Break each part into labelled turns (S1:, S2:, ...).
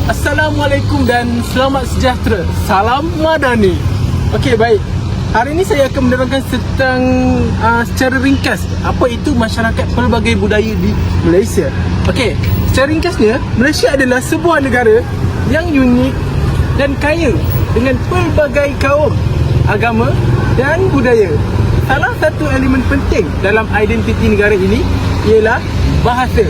S1: Assalamualaikum dan selamat sejahtera. Salam Madani. Okey, baik. Hari ini saya akan menerangkan tentang secara ringkas apa itu masyarakat pelbagai budaya di Malaysia. Okey, secara ringkasnya, Malaysia adalah sebuah negara yang unik dan kaya dengan pelbagai kaum, agama dan budaya. Salah satu elemen penting dalam identiti negara ini ialah bahasa.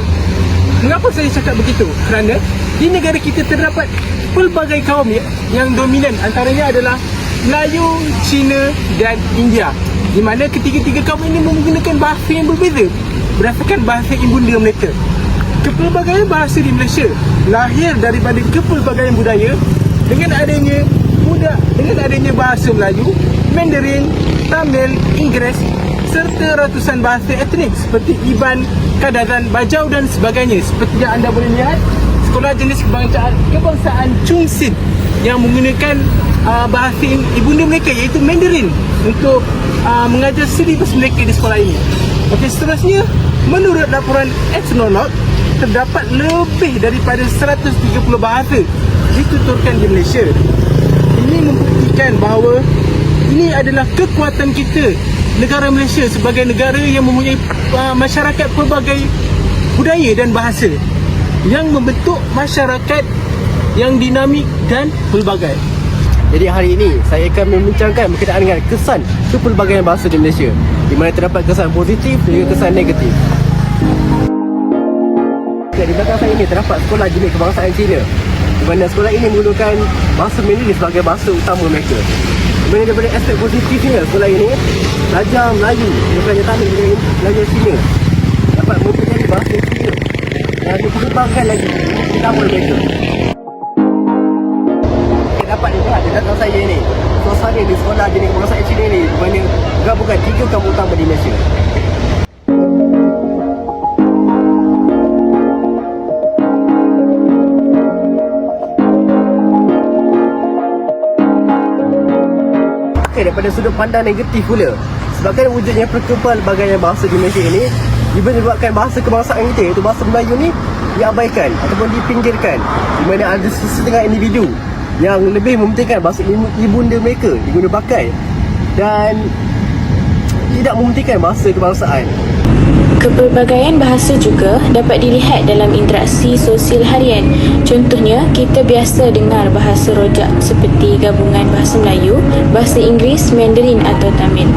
S1: Mengapa saya cakap begitu? Kerana di negara kita terdapat pelbagai kaum yang dominan, antaranya adalah Melayu, Cina dan India, di mana ketiga-tiga kaum ini menggunakan bahasa yang berbeza berdasarkan bahasa ibunda mereka. Kepelbagaian bahasa di Malaysia lahir daripada kepelbagaian budaya dengan adanya bahasa Melayu, Mandarin, Tamil, Inggeris serta ratusan bahasa etnik seperti Iban, Kadazan, Bajau dan sebagainya. Seperti yang anda boleh lihat, sekolah jenis kebangsaan Chung Sin yang menggunakan bahasa ibunda mereka iaitu Mandarin untuk mengajar silibus mereka di sekolah ini. Okey, seterusnya, menurut laporan etnolog, terdapat lebih daripada 130 bahasa dituturkan di Malaysia. Ini membuktikan bahawa ini adalah kekuatan kita, negara Malaysia sebagai negara yang mempunyai masyarakat pelbagai budaya dan bahasa yang membentuk masyarakat yang dinamik dan pelbagai.
S2: Jadi hari ini saya akan membincangkan berkaitan dengan kesan kepelbagaian bahasa di Malaysia, di mana terdapat kesan positif dan juga kesan negatif. Di belakang saya ini terdapat sekolah jenis kebangsaan Cina, di mana sekolah ini menggunakan bahasa Mandarin sebagai bahasa utama mereka. Di mana daripada aspek positifnya, sekolah ini belajar Melayu, belajar Tamil dan belajar Cina dapat mempunyai bahasa Cina dan dikembangkan lagi utama mereka. Dapat dilihat di belakang saya ini suasana di sekolah jenis kebangsaan Cina ini, di mana gabungan 3 kaum utama di Malaysia. Daripada sudut pandang negatif pula, sebabkan wujudnya perkepelbagaian bahasa di Malaysia ini menyebabkan bahasa kebangsaan kita iaitu bahasa Melayu ni diabaikan ataupun dipinggirkan, di mana ada setengah individu yang lebih mementingkan bahasa ibunda mereka diguna pakai dan tidak mementingkan bahasa kebangsaan.
S3: Kepelbagaian bahasa juga dapat dilihat dalam interaksi sosial harian. Contohnya, kita biasa dengar bahasa rojak seperti gabungan bahasa Melayu, bahasa Inggeris, Mandarin atau Tamil.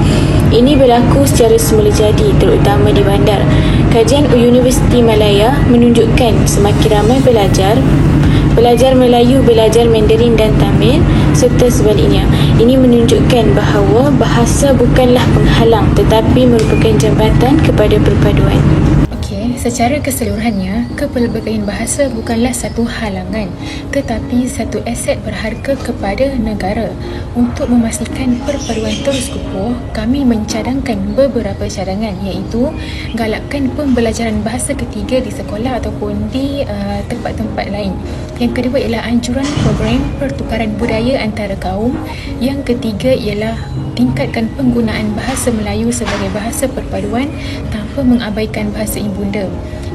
S3: Ini berlaku secara semula jadi, terutama di bandar. Kajian Universiti Malaya menunjukkan semakin ramai belajar Melayu, belajar Mandarin dan Tamil serta sebaliknya. Ini menunjukkan bahawa bahasa bukanlah penghalang tetapi merupakan jambatan kepada perpaduan.
S4: Secara keseluruhannya, kepelbagaian bahasa bukanlah satu halangan tetapi satu aset berharga kepada negara. Untuk memastikan perpaduan terus kukuh, kami mencadangkan beberapa cadangan, iaitu galakkan pembelajaran bahasa ketiga di sekolah ataupun di tempat-tempat lain. Yang kedua ialah anjuran program pertukaran budaya antara kaum. Yang ketiga ialah tingkatkan penggunaan bahasa Melayu sebagai bahasa perpaduan tanpa mengabaikan bahasa ibunda.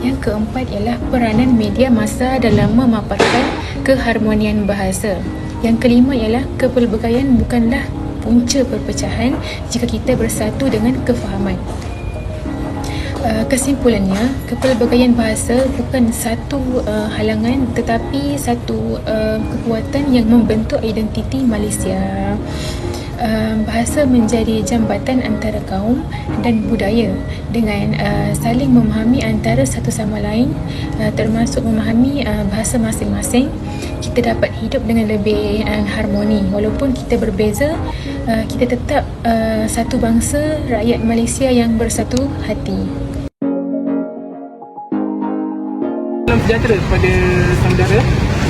S4: Yang keempat ialah peranan media massa dalam memaparkan keharmonian bahasa. Yang kelima ialah kepelbagaian bukanlah punca perpecahan jika kita bersatu dengan kefahaman. Kesimpulannya, kepelbagaian bahasa bukan satu halangan tetapi satu kekuatan yang membentuk identiti Malaysia. Bahasa menjadi jambatan antara kaum dan budaya dengan saling memahami antara satu sama lain, termasuk memahami bahasa masing-masing. Kita dapat hidup dengan lebih harmoni. Walaupun kita berbeza, kita tetap satu bangsa, rakyat Malaysia yang bersatu hati.
S1: Salam sejahtera kepada saudara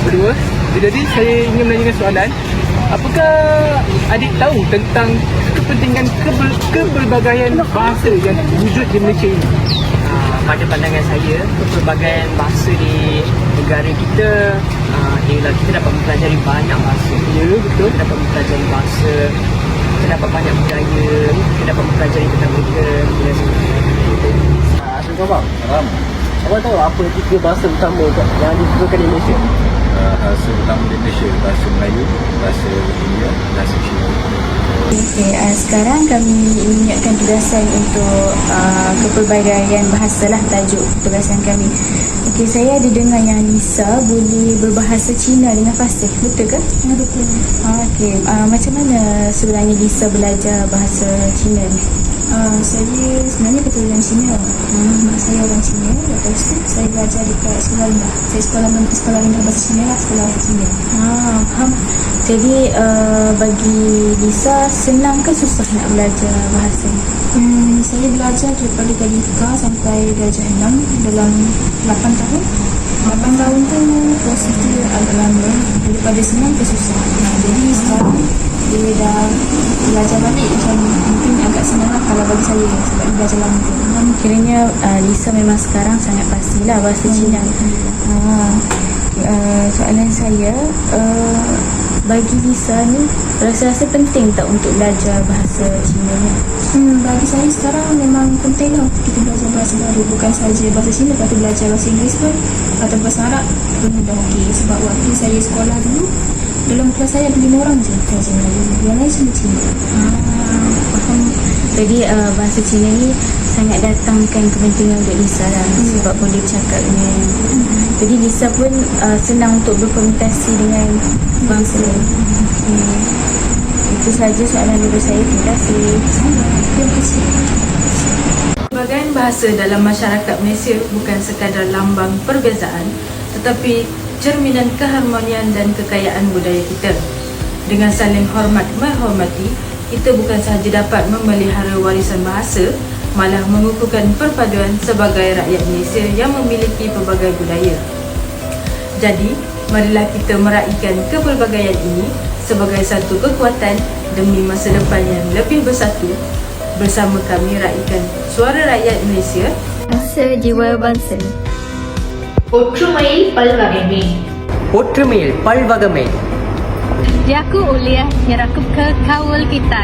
S1: berdua. Jadi saya ingin menanyakan soalan, apakah adik tahu tentang kepentingan kepelbagaian bahasa yang wujud di Malaysia ini?
S5: Pada pandangan saya, kepelbagaian bahasa di negara kita ialah kita dapat mempelajari banyak bahasa.
S1: Ya, betul.
S5: Kita dapat mempelajari bahasa, kita dapat banyak budaya, kita dapat mempelajari tentang mereka.
S2: Assalamualaikum. Abang tahu apa tiga bahasa utama yang digunakan di Malaysia?
S1: bahasa utama di Malaysia, bahasa Melayu, bahasa India, bahasa Cina.
S6: Okey, sekarang kami menyiapkan tugasan untuk kepelbagaian bahasa lah tajuk tugasan kami. Okey, saya ada dengar yang Lisa boleh berbahasa Cina dengan fasih, betul ke? Ya, betul. Okey, macam mana sebenarnya Lisa belajar bahasa Cina ni?
S7: Saya sebenarnya keturunan Cina. Mak saya orang Cina. Lepas tu saya belajar dekat sekolah rendah. Saya sekolah rendah bahasa Cina lah, sekolah bahasa Cina.
S6: Faham. Jadi bagi Lisa senang ke susah nak belajar bahasa ni?
S7: Saya belajar daripada TK sampai darjah 6 dalam 8 tahun. 8 tahun tu proses dia agak lama, daripada senang ke susah. Jadi sekarang dia dah belajar balik macam mungkin agak senang lah kalau bagi saya sebab dia belajar lama tu.
S6: Kiranya Lisa memang sekarang sangat pastilah bahasa Cina. Soalan saya, bagi Lisa ni rasa-rasa penting tak untuk belajar bahasa Cina ni?
S7: Bagi saya sekarang memang penting lah untuk kita belajar bahasa baru. Bukan sahaja bahasa Cina, lepas tu belajar bahasa Inggeris pun atau bahasa Arab pun dah okey. Sebab waktu saya sekolah dulu, dalam kelas saya ada 5 orang je belajar Melayu, yang lain semua Cina.
S6: Faham. Jadi bahasa Cina ni sangat datangkan kepentingan untuk Lisa lah, sebab boleh bercakap dengan jadi Lisa pun senang untuk berkomunikasi dengan bangsa lain. Itu sahaja soalan daripada saya. Terima kasih.
S7: Terima kasih.
S8: Pelbagaian bahasa dalam masyarakat Malaysia bukan sekadar lambang perbezaan, tetapi cerminan keharmonian dan kekayaan budaya kita. Dengan saling hormat menghormati, kita bukan sahaja dapat memelihara warisan bahasa, malah mengukuhkan perpaduan sebagai rakyat Malaysia yang memiliki pelbagai budaya. Jadi, marilah kita meraihkan kepelbagaian ini sebagai satu kekuatan demi masa depan yang lebih bersatu. Bersama kami raihkan suara rakyat Malaysia.
S3: Rasa jiwa bangsa.
S9: ஒற்றுமையில் பல்வகைமை.
S5: ஒற்றுமையில் பல்வகமை.
S9: Yaku uliah nyerakup ke kawal kita.